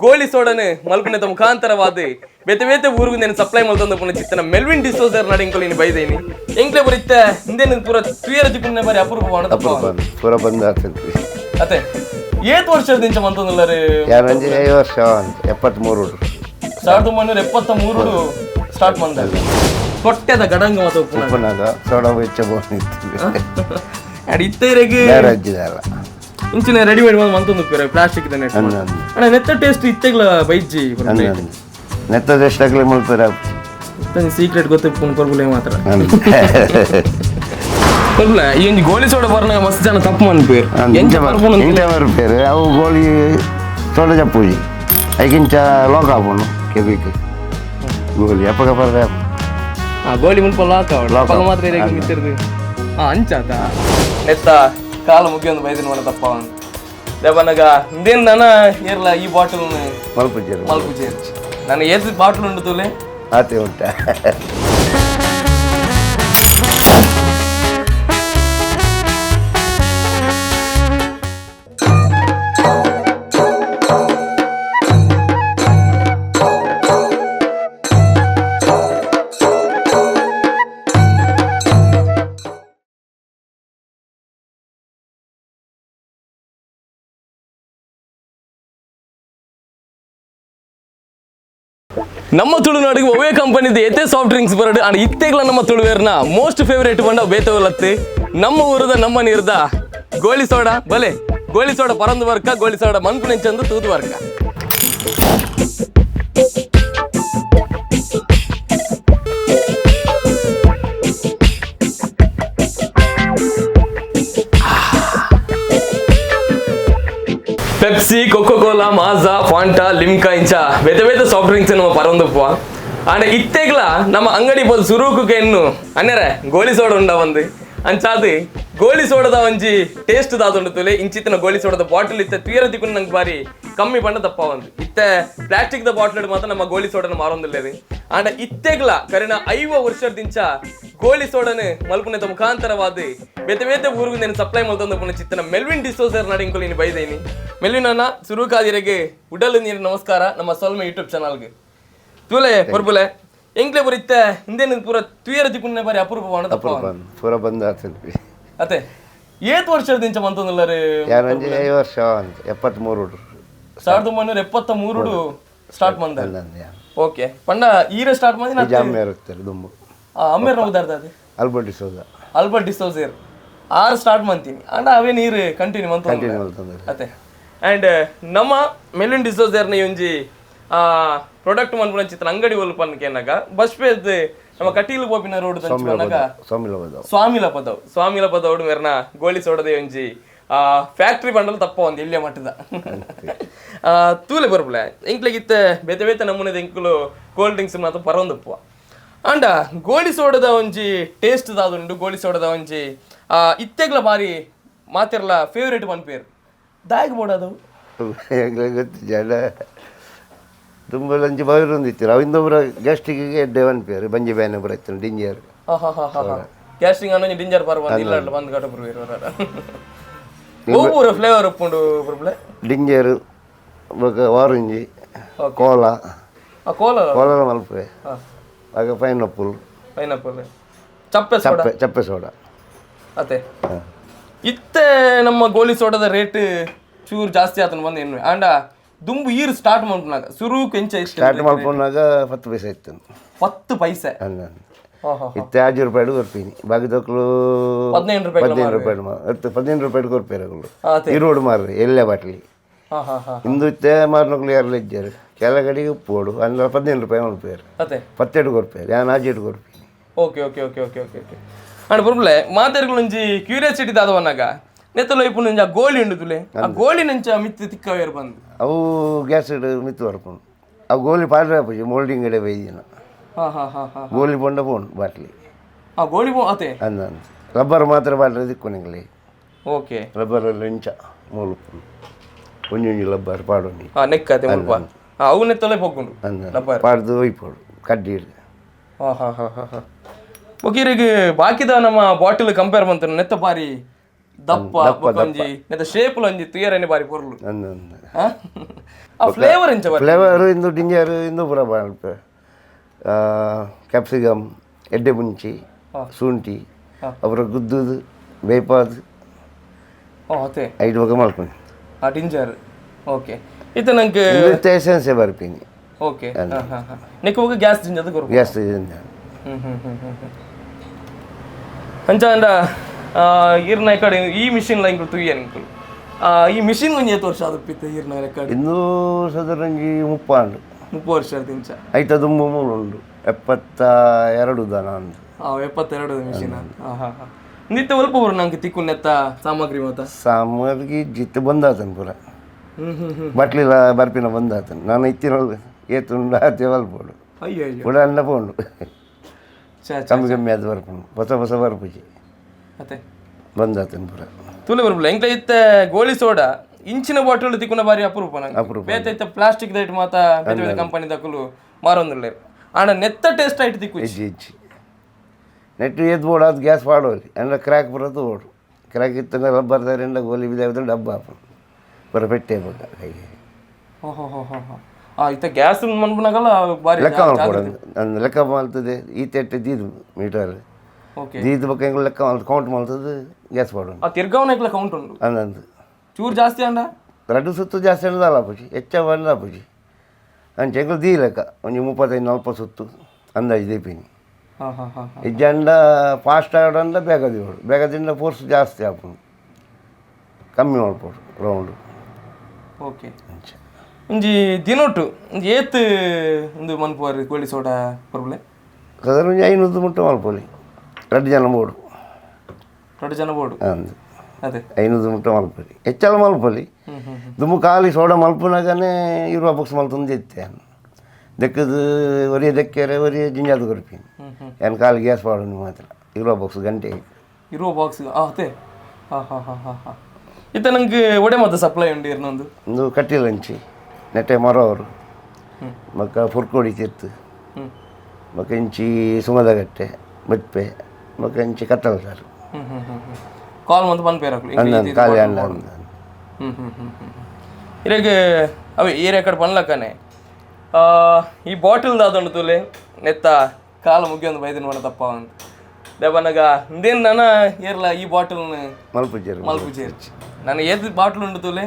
ಗೋಲಿ ಸೋಡನೆ ಮಲ್ಪನೆತ ಮುಖಾಂತರವಾದ ಬೇತೆ ಬೇತೆ ಊರಿಗೂ నేను ಸಪ್ಲೈ ಮಲ್ತಂದ ಪುನ ಚಿತ್ತನ ಮೆಲ್ವಿನ್ ಡಿಸೋಜರ್ ನಡಿಂಕೊಲಿನಿ ಬೈದೇನಿ ಎಂಕ್ಲೆ ಬರಿತ್ತ ಹಿಂದೇನ ಪೂರ ತುಯರ ಜಿಪುನೆ ಬಾರಿ ಅಪೂರ್ವ ಮಾಡದ ಪೂರ ಬಂದ ಆಗ್ತದೆ ಅತೆ ಏತ್ ವರ್ಷದಿಂದ ಮಂತಂದಲ್ಲರೆ ಯಾರಂಜಿ 5 ವರ್ಷ 73 1973 ಸ್ಟಾರ್ಟ್ ಮಂದಲ್ಲ ಕೊಟ್ಟೆದ ಗಡಂಗ ಮತ ಉಪ್ಪುನಾಗ ಸೋಡಾ ಬೆಚ್ಚ ಬೋನಿತ್ತು ಅಡಿ ಇತ್ತೇರೆಗೆ ರಾಜ್ಯದಲ್ಲ ಇಂಚಿನ ರೆಡಿಮೇಡ್ ಮಂತಂದು ಪೇರ ಪ್ಲಾಸ್ಟಿಕ್ ದ ನೆಟ್ ಅಣ್ಣ ನೆತ್ತ ಟೇಸ್ಟ್ ಇತ್ತೆಗ್ಲ ಬೈಜಿ ನೆತ್ತ ಟೇಸ್ಟ್ ಆಗಲಿ ಮಲ್ಪರ ಸೀಕ್ರೆಟ್ ಗೊತ್ತಿಪ್ಪುನ್ ಕೊರ್ಬುಲೆ ಮಾತ್ರ ಕೊರ್ಬುಲೆ ಈ ಒಂಜಿ ಗೋಲಿ ಸೋಡ ಬರ್ನ ಮಸ್ತ್ ಜನ ತಪ್ಪು ಮನ್ಪೇರ್ ಎಂಚ ಬರ್ಪುನು ಎಂಚ ಬರ್ಪೇರ್ ಅವು ಗೋಲಿ ಸೋಡ ಜಪ್ಪುಜಿ ಐಕಿಂಚ ಲೋಕ ಆಪುನು ಕೆಬಿಕ್ ಗೋಲಿ ಅಪ್ಪಗ ಬರ್ರೆ ಆ ಗೋಲಿ ಮುಲ್ಪ ಲಾಕ ಮಾತ್ರ ಇರಕ್ಕೆ ಮಿತ್ತಿರ್ದು ಅಂಚಾತ ನೆತ್ತ ಕಾಲ ಮುಗಿಯೊಂದು ಬೈದಿನ ಮನ ತಪ್ಪ ದೇವನಗ ಇಂದೇನು ನಾನು ಏರ್ಲ ಈ ಬಾಟಲ್ ಮಲ್ಪುಜೇರ್ ನಾನು ಏರ್ಸಿ ಬಾಟಲ್ ಉಂಡು ತೂಲೆ ಆತೆ ಉಂಟ ನಮ್ಮ ತುಳುನಾಡಿಗೆ ಒವೇ ಕಂಪನಿದ ಎತ್ತೆ ಸಾಫ್ಟ್ ಡ್ರಿಂಕ್ಸ್ ಬರಡು ಅಂಡ್ ಇತ್ತೆಗ್ಲ ನಮ್ಮ ತುಳುವೇರ್ನ ಮೋಸ್ಟ್ ಫೇವರೇಟ್ ಬಂಡ ಬೇತವಲತ್ತಿ ನಮ್ಮ ಊರದ ನಮ್ಮ ನೀರ್ದ ಗೋಲಿ ಸೋಡಾ ಬಲೆ ಗೋಲಿ ಸೋಡಾ ಪರಂದು ವರ್ಕ ಗೋಲಿ ಸೋಡಾ ಮನ್ಪುನೆಂಚಂದು ತೂದು ವರ್ಕ ಪೆಪ್ಸಿ ಕೊಕೊಕೋಲಾ ಮಾಜಾ ಫಾಂಟಾ ಲಿಮ್ಕಾ ಇಂಚ ಬೇತೆ ಬೇತೆ ಸಾಫ್ಟ್ ಡ್ರಿಂಕ್ಸ್ ನಮ್ಮ ಪರಂದಪ್ಪ ಆಂಡ ಇತ್ತೆಗ್ಲ ನಮ್ಮ ಅಂಗಡಿ ಬೋದು ಸುರೂಕುಗೆ ಇನ್ನು ಅನ್ನರೆ ಗೋಲಿ ಸೋಡ ಉಂಡ ಒಂದು ಅಂಚಾದು ಗೋಲಿ ಸೋಡದ ಒಂಜಿ ಟೇಸ್ಟ್ ದಾದುಂಡು ತುಲೆ ಇಂಚಿತ್ತಿನ ಗೋಲಿ ಸೋಡದ ಬಾಟಲ್ ಇತ್ತೆ ತೀರ ದಿಕ್ಕುನ ನಂಗೆ ಬಾರಿ ಕಮ್ಮಿ ಪಂಡ ದಪ್ಪ ಒಂದು ಇತ್ತೆ ಪ್ಲಾಸ್ಟಿಕ್ ದ ಬಾಟಲ್ ಮಾತ್ರ ನಮ್ಮ ಗೋಲಿ ಸೋಡನ ಮಾರೊಂದಿಲ್ಲ ಆಂಡ ಇತ್ತೆಗ್ಲ ಕರಿನ 5 ವರ್ಷದಿಂಚ ಗೋಲಿ ಸೋಡನೆ ಮಲ್ಪುನೆತ ಮುಖಾಂತರವಾದ ಬೇತೆ ಬೇತೆ ಊರಿಗೂ నేను ಸಪ್ಲೈ ಮಲ್ತಂದ ಪುನ ಚಿತ್ತನ ಮೆಲ್ವಿನ್ ಡಿಸೋಜರ್ ನಡಿಂಕೊಲಿನಿ ಬೈದೇನಿ ಮೆಲ್ವಿನ್ ಅಣ್ಣ ಸುರುಕಾದಿರೆಗೆ ಉಡಲು ನೀರು ನಮಸ್ಕಾರ ನಮ್ಮ ಸೊಲ್ಮೆ ಯೂಟ್ಯೂಬ್ ಚಾನಲ್ಗೆ ತೂಲೆ ಕೊರ್ಬುಲೆ ಎಂಕ್ಲೆ ಬರಿತ್ತ ಹಿಂದೇನ ಪೂರ ತುಯರ ಜಿಪುನೆ ಬಾರಿ ಅಪೂರ್ವ ಮಾಡದ ಪೂರ ಬಂದ ಆಗ್ತದೆ ಅತೆ ಏತ್ ವರ್ಷದಿಂದ ಮಂತಂದಲ್ಲರೆ ಯಾರಂಜಿ 5 ವರ್ಷ 73 1973 ಸ್ಟಾರ್ಟ್ ಮಂದ ಓಕೆ ಪಂಡ ಈರ ಸ್ಟಾರ್ಟ್ ಮಾಡಿ ನಾ ಜಾಮ್ಯಾರ ಹೋಗ್ತಾರೆ ದುಂಬು ಅಮ್ಮೇರ್ ನೋದಾರ್ದ ಅದು ಆಲ್ಬರ್ಟ್ ಡಿಸೋಜರ್ ಆರ್ ಸ್ಟಾರ್ಟ್ ಮಾಡ್ತೀನಿ ಅಂಡ ಅವೇ ನೀರು ಕಂಟಿನ್ಯೂ ಮಂತ ಅತೆ ಆ್ಯಂಡ್ ನಮ್ಮ ಮೆಲಿನ್ ಡಿಸೋಜರ್ನ ಒಂಜಿ ಪ್ರಾಡಕ್ಟ್ ಮನ್ಪುನ ಚಿತ್ರ ಅಂಗಡಿ ಒಲ್ಪನ್ಕೆ ಏನಾಗ ಬಸ್ ಪೇದ್ ನಮ್ಮ ಕಟೀಲು ಬೋಪಿನ ರೋಡ್ ದಂಚನಾಗ ಸ್ವಾಮಿಲ ಪದವ್ ಮೇರ್ನ ಗೋಲಿ ಸೋಡದೆ ಒಂಜಿ ಫ್ಯಾಕ್ಟ್ರಿ ಬಂಡಲ್ ತಪ್ಪ ಒಂದು ಇಲ್ಲೇ ಮಟ್ಟದ ತೂಲೆ ಬರ್ಬಲೆ ಎಂಕ್ಲೆಗಿತ್ತ ಬೇತೆ ಬೇತೆ ನಮೂನೆದ ಎಂಕ್ಲು ಕೋಲ್ಡ್ ಡ್ರಿಂಕ್ಸ್ ಮಾತ್ರ ಪರೊಂದಪ್ಪ ಅಂಡ ಗೋಲಿ ಸೋಡದ ಒಂಜಿ ಟೇಸ್ಟ್ ದಾದುಂಡು ಗೋಲಿ ಸೋಡದ ಒಂಜಿ ಇತ್ತೆಗ್ಲ ಬಾರಿ ಮಾತಿರ್ಲ ಫೇವ್ರೇಟ್ ಮನ್ಪೇರು ದಾಗಿ ಬೋಡದು ಗೊತ್ತು ಜನ ತುಂಬ ಲಂಚ್ ಬಾವಿರೊಂದಿತ್ತು ಅವಿಂದೊಬ್ಬರ ಗ್ಯಾಸ್ಟ್ರಿಕ್ಗೆ ಎಡ್ಡೆ ಮನ್ಪೇರು ಬಂಜಿ ಬ್ಯಾನ್ ಬರತ್ತೆ ಡಿಂಜರ್ ಗ್ಯಾಸ್ಟ್ರಿಕ್ ಅನ್ನೋ ಡಿಂಜರ್ ಪರ್ವ ಇಲ್ಲ ಬಂದು ಕಟಪುರ ಇರೋರ ಒಬ್ಬರು ಫ್ಲೇವರ್ ಉಪ್ಪುಂಡು ಬರ್ಬಲೆ ಡಿಂಜರ್ ಆರೆಂಜಿ ಕೋಲಾ ಕೋಲ ಮಲ್ಪೆ ಆಗ ಪೈನಾಪಲ್ ಚಪ್ಪೆ ಸೋಡಾ ಅತೆ ಇತ್ತೆ ನಮ್ಮ ಗೋಲಿ ಸೋಡದ ರೇಟ್ ಚೂರು ಜಾಸ್ತಿ ಆತನ ಬಂದು ಏನು ಅಂಡ ದುಂಬು ಈರು ಸ್ಟಾರ್ಟ್ ಮಾಡ್ಕೊಂಡಾಗ ಶುರು ಕೆಂಚ ಸ್ಟಾರ್ಟ್ ಮಾಡ್ಕೊಂಡಾಗ 10 ಪೈಸೆ ಇತ್ತು 10 ಪೈಸೆ ಇತ್ತೆ 5 ರೂಪಾಯಿ ಕೊಡ್ತೀನಿ ಬಾಗಿದಕ್ಕಳು 15 ರೂಪಾಯಿ 15 ರೂಪಾಯಿ ಕೊಡ್ಪೇರಗಳು ಇರೋಡು ಮಾರ್ರಿ ಎಲ್ಲೇ ಬಾಟ್ಲಿ ಇಂದು ಇತ್ತೆ ಮಾರ್ನಕ್ಳು ಯಾರು ಇದ್ದಾರೆ ಕೆಳಗಡೆಗೆ ಉಪ್ಪೋಡು ಅಂದ್ರೆ 15 ರೂಪಾಯಿ ಕೊಡ್ಪೇರು 17 ಕೊಡ್ಪೇರು ಯಾನು 17 ಕೊಡ್ತೀನಿ okay okay okay okay okay okay and ಬರುಬ್ಲೆ ಮಾತಾಡ್ಗಳೊಂಜಿ ಕ್ಯೂರಿಯಾಸಿಟಿ ದಾದವನಾಗ ನೆತ್ತಲು ಇಪ್ಪು ನಂಜ ಗೋಳಿ ಉಂಡು ತುಲೆ ಆ ಗೋಳಿ ನಂಚ ಮಿತ್ತು ತಿಕ್ಕವೇರು ಬಂದು ಅವು ಗ್ಯಾಸ್ ಮಿತ್ತು ಬರ್ಕೊಂಡು ಅವು ಗೋಲಿ ಪಾಡ್ರೆ ಪೂಜೆ ಮೋಲ್ಡಿಂಗ್ ಗಡೆ ಬೈದಿನ ಗೋಲಿ ಬೊಂಡ ಬೋನ್ ಬಾಟ್ಲಿ ಗೋಲಿ ಬೋ ಅತೆ ಅಂದ ರಬ್ಬರ್ ಮಾತ್ರ ಬಾಟ್ರೆ ದಿಕ್ಕು ನಿಂಗಲಿ ಓಕೆ ರಬ್ಬರಲ್ಲಿ ಇಂಚ ಮೂಲು ಒಂಜಿ ರಬ್ಬರ್ ಪಾಡೋನಿ ನೆಕ್ಕತೆ ಮುಲ್ಪ ಅವು ನೆತ್ತಲೆ ಹೋಗ್ಕೊಂಡು ಅಂದ ಪಾಡ್ದು ಒಯ್ಪೋಡು ಕಡ್ಡಿ ಓಕೆ ಈಗ ಬಾಕಿದ ನಮ್ಮ ಬಾಟಿಲ್ ಕಂಪೇರ್ ಮಾಡ್ತಾರೆ ನೆತ್ತ ಬಾರಿ ದಪ್ಪ ಒಂಜಿ ನೆತ್ತ ಶೇಪುಲು ಒಂಜಿ ತುಯರನೆ ಬಾರಿ ಪೊರ್ಲು ಅಂದ ಆ ಫ್ಲೇವರ್ ಎಂಚ ಬರ್ತದೆ ಫ್ಲೇವರ್ ಇಂದು ಡಿಂಜರ್ ಇಂದು ಪೂರ ಬಾಳ್ಪೆ ಕ್ಯಾಪ್ಸಿಕಮ್ ಎಡ್ಡೆ ಮುಂಚಿ ಶುಂಠಿ ಅಪರ ಗುದ್ದುದು ಬೇಪಾದು ಅತೆ ಐದು ಬಗೆ ಮಾಡ್ಕೊಂಡು ಆ ಡಿಂಜರ್ ಓಕೆ ಇದು ನಂಗೆ ಎಸೆನ್ಸೇ ಬರ್ಪೀನಿ ಓಕೆ ನೆಕ್ ಹೋಗಿ ಗ್ಯಾಸ್ ಜಿಂಜದ ಕೊರು ಗ್ಯಾಸ್ ಅಂಚ ಅಂಡ ಈರ್ನ ಕಡೆ ಈ ಮಿಷಿನ್ ಲೈನ್ ತುಯ್ಯ ನಿಂಕುಲು ಈ ಮಿಷಿನ್ ಒಂಜಿ ಎತ್ತು ವರ್ಷ ಅದಪ್ಪಿತ್ತು ಈರ್ನ ರೆಕಾರ್ಡ್ ಇನ್ನೂ ಸದರಂಗಿ 30 ವರ್ಷ ದಿಂಚ ಐತ ದುಂಬು ಮೂಲು ಉಂಡು 72 ದನ ಅಂದು 72 ಮಿಷಿನ್ ನಿತ್ಯ ಒಲ್ಪ ಬರು ನಂಗೆ ತಿಕ್ಕು ನೆತ್ತ ಸಾಮಗ್ರಿ ಮಾತ ಸಾಮಗ್ರಿ ಜಿತ್ತು ಬಂದಾತನ್ ಪೂರ ಬಟ್ಲಿಲ್ಲ ಬರ್ಪಿನ ಬಂದಾತನ್ ನಾನು ಇತ್ತಿನ ಏತುಂಡು ಆತೆ ಒಲ್ಪೋಡು ಅಯ್ಯೋ ಕೂಡ ಅನ್ನ ಪೋಂಡು ಕಮ್ಮಿ ಕಮ್ಮಿ ಅದು ಬರ್ಪುಂಡು ಹೊಸ ಬರ್ಪುಜಿ ಅತೆ ಬಂದಾತನ್ ಪೂರ ತುಲೆ ಬರ್ಬಲ್ಲ ಎಂಕ್ಲ ಇತ್ತ ಗೋಳಿ ಸೋಡಾ ಇಂಚಿನ ಬಾಟಲ್ ತಿಕ್ಕುನ ಬಾರಿ ಅಪರೂಪ ನಂಗೆ ಬೇತ ಇತ್ತ ಪ್ಲಾಸ್ಟಿಕ್ ದೈಟ್ ಮಾತ ಬೇತೆ ಬೇತೆ ಕಂಪನಿ ದಕ್ಕಲು ಮಾರೊಂದುಲ್ಲೇರು ಆಂಡ ನೆತ್ತ ಟೇಸ್ಟ್ ಆಯ್ತು ತಿಕ್ಕು ಇಜ್ಜಿ ನೆಟ್ಟು ಎದ್ದು ಬೋಡು ಅದು ಗ್ಯಾಸ್ ಪಾಡೋಲಿ ಎಂಡ ಕ್ರ್ಯಾಕ್ ಬರೋದು ಓಡು ಕ್ರ್ಯಾಕ್ ಇತ್ತಂಗ ರಬ್ಬರ್ದಾರೆ ಎಂಡ ಗೋಲಿ ಬಿದ್ದಾದ್ರೆ ಡಬ್ಬ ಹಾಪು ಬರ ಪೆಟ್ಟೆ ಬೇಕಾ ಕೈಗೆ ಇತ್ತ ಗ್ಯಾಸ್ ಮನ್ಪನಾಗಲ್ಲ ಬಾರಿ ಲೆಕ್ಕ ಮಾಡ್ಕೊಡೋದು ನನ್ನ ಲೆಕ್ಕ ಮಾಡ್ತದೆ ಈ ತೆಟ್ಟೆ ದೀದು ಮೀಟರ್ ದೀದು ಬಗ್ಗೆ ಹೆಂಗೆ ಲೆಕ್ಕ ಕೌಂಟ್ ಮಾಡ್ತದೆ ಗ್ಯಾಸ್ ಪಾಡೋದು ಆ ತಿರ್ಗಾವನ ಕೌಂಟ್ ಉಂಟು ಅಂದಂದು ಚೂರು ಜಾಸ್ತಿ ಅಂಡ ರಡ್ಡು ಸುತ್ತು ಜಾಸ್ತಿ ಅನ್ನೋದಲ್ಲ ಪೂಜಿ ಹೆಚ್ಚ ಬಂದ ಪೂಜಿ ಅಂಚೆ ಹೆಂಗೆ ದೀ ಲೆಕ್ಕ ಒಂದು 35-40 ಸುತ್ತು ಅಂದಾಜು ದೀಪಿನಿ ಇಜ್ಜಂಡ ಫಾಸ್ಟ್ ಆಡಂಡ ಬೇಗದಿಂದ ಫೋರ್ಸ್ ಜಾಸ್ತಿ ಹಾಪುಂಡು ಕಮ್ಮಿ ಮಾಡ್ಬೋದು ರೌಂಡು ಓಕೆ ಒಂಜಿ ದಿನೊಟ್ಟು ಒಂಜಿ ಏತ್ ಒಂದು ಮನ್ಪುವಾರಿ ಕೋಳಿ ಸೋಡಾ ಬರ್ಬಲೆ ಸಾಧಾರಣ ಒಂಜಿ 500 ಮುಟ್ಟ ಮಲ್ಪೊಲಿ 2 ಜನ ಬೋಡು ಅಂದು ಅದೇ 500 ಮುಟ್ಟ ಮಲ್ಪೊಲಿ ಹೆಚ್ಚೆಲ್ಲ ಮಲ್ಪೊಲಿ ದುಮ್ಮು ಖಾಲಿ ಸೋಡಾ ಮಲ್ಪನಾಗನೇ ಇರುವ ಬಾಕ್ಸ್ ಮಲ್ತೊಂದು ಎತ್ತೆ ದೆಕ್ಕದು ಒರಿಯ ದೆಕ್ಕೆರೆ ಒರಿಯ ಜಿಂಜಾದು ಕೊರ್ಪೀನಿ ಏನು ಖಾಲಿ ಗ್ಯಾಸ್ ಪಾಡು ಮಾತ್ರ ಇರುವ ಬಾಕ್ಸ್ ಗಂಟೆ ಇರುವ ಬಾಕ್ಸ್ ಅದೇ ಇತ್ತ ನಂಗೆ ಒಡೆ ಮತ್ತೆ ಸಪ್ಲೈ ಉಂಡು ಇನ್ನೊಂದು ಒಂದು ಕಟ್ಟಿಲ ಹಂಚಿ ನೆಟ್ಟೆ ಮರ ಅವರು ಮಕ್ಕ ಫುರ್ಕೋಡಿ ತಿರ್ತು ಮಕ್ಕ ಇಂಚಿ ಸುಮದಗಟ್ಟೆ ಬಟ್ಪೆ ಮಕ್ಕ ಇಂಚಿ ಕತ್ತಲ ಸಾರು ಕಾಲ್ ಮಂತ್ ಪನ್ಪೇರಾಕ್ಲು ಅಂದ ಖಾಲಿ ಅನ್ನ ಇರೆಗೆ ಅವೆ ಏರಿಯಾ ಕಡೆ ಪನ್ಲಕ್ಕನೆ ಈ ಬಾಟಲ್ ದಾದೊಂಡು ತುಲೆ ನೆತ್ತ ಕಾಲ ಮುಗಿಯೊಂದು ಬೈದಿನ ಮಾಡ ತಪ್ಪ ಅಂತ ದೇವನಾಗ ಇಂದೇನು ನಾನು ಏರ್ಲ ಈ ಬಾಟಲ್ ಮಲ್ಪುಜೇರ್ಚಿ ನಾನು ಏದು ಬಾಟ್ಲ್ ಉಂಡು ತುಲೆ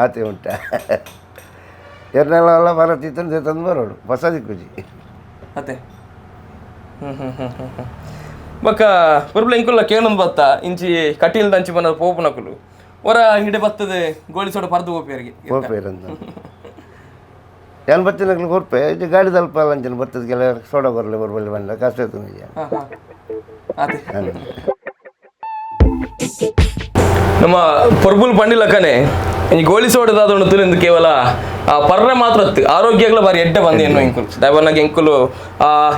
ಆತೆ ಉಂಟ ಎರಡೆಲ್ಲ ಬರತ್ತಿತ್ತು ತಂದು ಬರೋಡು ಹೊಸ ದಿಕ್ಕುಜಿ ಅತ್ತೆ ಬಕ್ಕ ಪುರ್ಬಲ ಇಂಕುಲ್ಲ ಕೇಳೊಂದು ಬತ್ತ ಇಂಚಿ ಕಟೀಲ್ ದಂಚಿ ಬಂದ ಪೋಪುನಕುಲು ಹೊರ ಹಿಡೆ ಬತ್ತದ ಗೋಳಿ ಸೋಡ ಪರ್ದು ಹೋಗ್ಯಾರಿಗೆ ಹೋಗ್ಬೇರಂತ ಏನು ಬತ್ತಿನಕ್ಲು ಕೊರ್ಪೆ ಇದು ಗಾಡಿ ತಲ್ಪ ಅಂಚನ ಬರ್ತದ ಕೆಲ ಸೋಡಾ ಬರ್ಬಲ್ಲಿ ಬಂದ ಕಷ್ಟ ಆಯ್ತು ಅದೇ ನಮ್ಮ ಪೊರ್ಬುಲ್ ಪಂಡಿಲಕ್ಕನೆ ಈ ಗೋಳಿ ಸೋಡದಾದೊಂಡು ತುಲಿಂದು ಕೇವಲ ಪರ್ರೆ ಮಾತ್ರ ಆರೋಗ್ಯಗಳ ಬಾರಿ ಎಡ್ಡೆ ಬಂದಿ ಎನ್ನುವ ಎಂಕುಲು ದಯವನ್ನಾಗಿ ಎಂಕುಲು